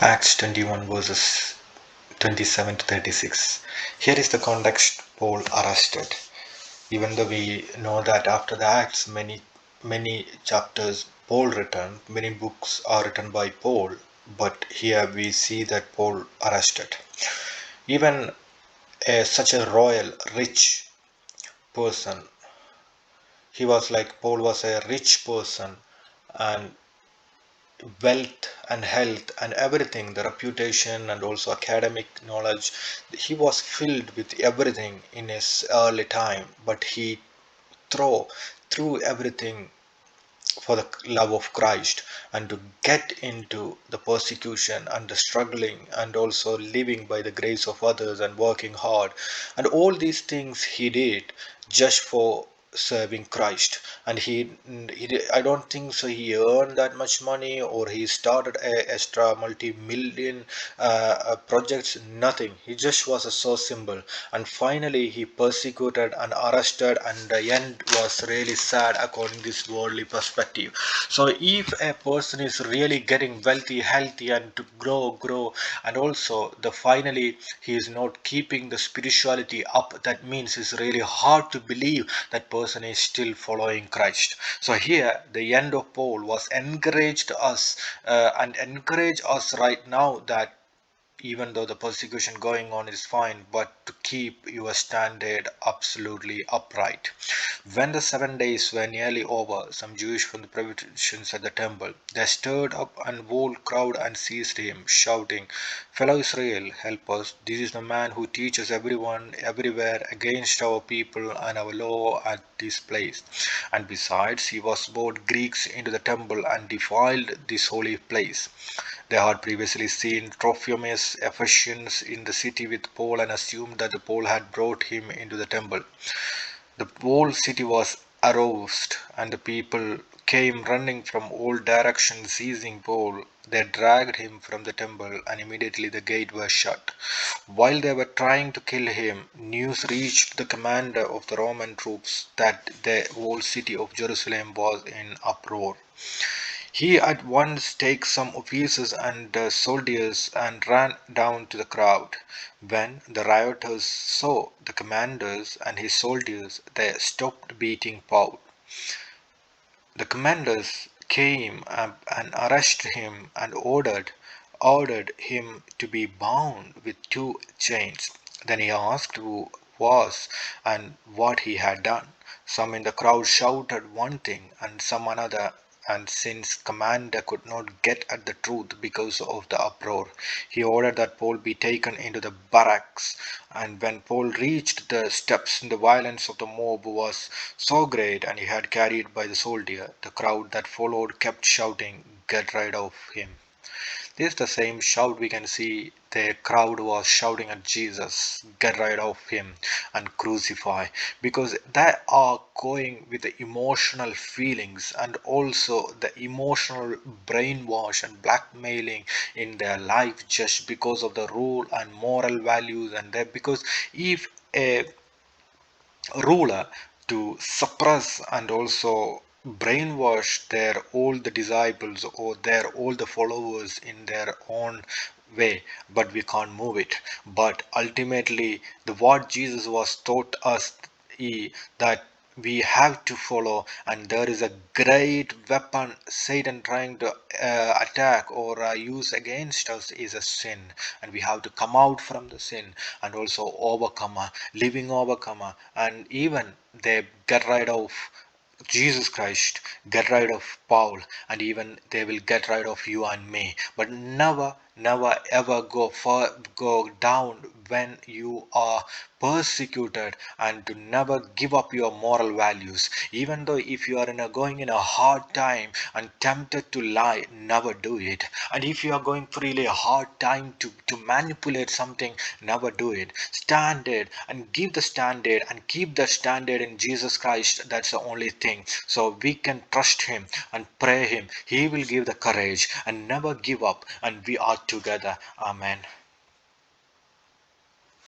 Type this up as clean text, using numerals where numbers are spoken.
Acts 21 verses 27 to 36. Here is the context: Paul arrested. Even though we know that after the Acts, many chapters Paul written, many books are written by Paul, but here we see that Paul arrested. Even such a royal, rich person, he was like Paul was a rich person, and wealth and health and everything, the reputation and also academic knowledge, he was filled with everything in his early time, but he threw threw everything for the love of Christ and to get into the persecution and the struggling and also living by the grace of others and working hard, and all these things he did just for serving Christ. And I don't think so he earned that much money or he started a extra multi-million projects, nothing. He just was a source symbol, and finally he persecuted and arrested, and the end was really sad according to this worldly perspective. So if a person is really getting wealthy, healthy, and to grow, and also the finally he is not keeping the spirituality up, that means it's really hard to believe that person is still following Christ. So here the end of Paul was encouraged us, and encourage us right now, that even though the persecution going on is fine, but to keep your standard absolutely upright. When the 7 days were nearly over, some Jewish from the provisions at the temple, they stirred up an whole crowd and seized him, shouting, "Fellow Israel, help us! This is the man who teaches everyone everywhere against our people and our law at this place. And besides, he was brought Greeks into the temple and defiled this holy place." They had previously seen Trophimus Ephesians in the city with Paul and assumed that Paul had brought him into the temple. The whole city was aroused, and the people came running from all directions, seizing Paul. They dragged him from the temple, and immediately the gate was shut. While they were trying to kill him, news reached the commander of the Roman troops that the whole city of Jerusalem was in uproar. He at once took some officers and soldiers and ran down to the crowd. When the rioters saw the commanders and his soldiers, they stopped beating Paul. The commanders came up and arrested him and ordered him to be bound with 2 chains. Then he asked who was and what he had done. Some in the crowd shouted one thing and some another, and since commander could not get at the truth because of the uproar, he ordered that Paul be taken into the barracks. And when Paul reached the steps, the violence of the mob was so great, and he had carried by the soldier. The crowd that followed kept shouting, "Get rid of him." This is the same shout we can see the crowd was shouting at Jesus, "Get rid of him and crucify," because they are going with the emotional feelings and also the emotional brainwash and blackmailing in their life just because of the rule and moral values. And that because if a ruler to suppress and also brainwash their all the disciples or their all the followers in their own way, but we can't move it. But ultimately the what Jesus was taught us that we have to follow, and there is a great weapon Satan trying to attack or use against us is a sin, and we have to come out from the sin and also overcomer, living overcomer. And even they get rid of Jesus Christ, get rid of Paul, and even they will get rid of you and me. But never ever go down when you are persecuted, and to never give up your moral values. Even though if you are going in a hard time and tempted to lie, never do it. And if you are going through really a hard time to manipulate something, never do it. Stand it and give the standard and keep the standard in Jesus Christ. That's the only thing. So we can trust him and pray him. He will give the courage and never give up, and we are together. Amen.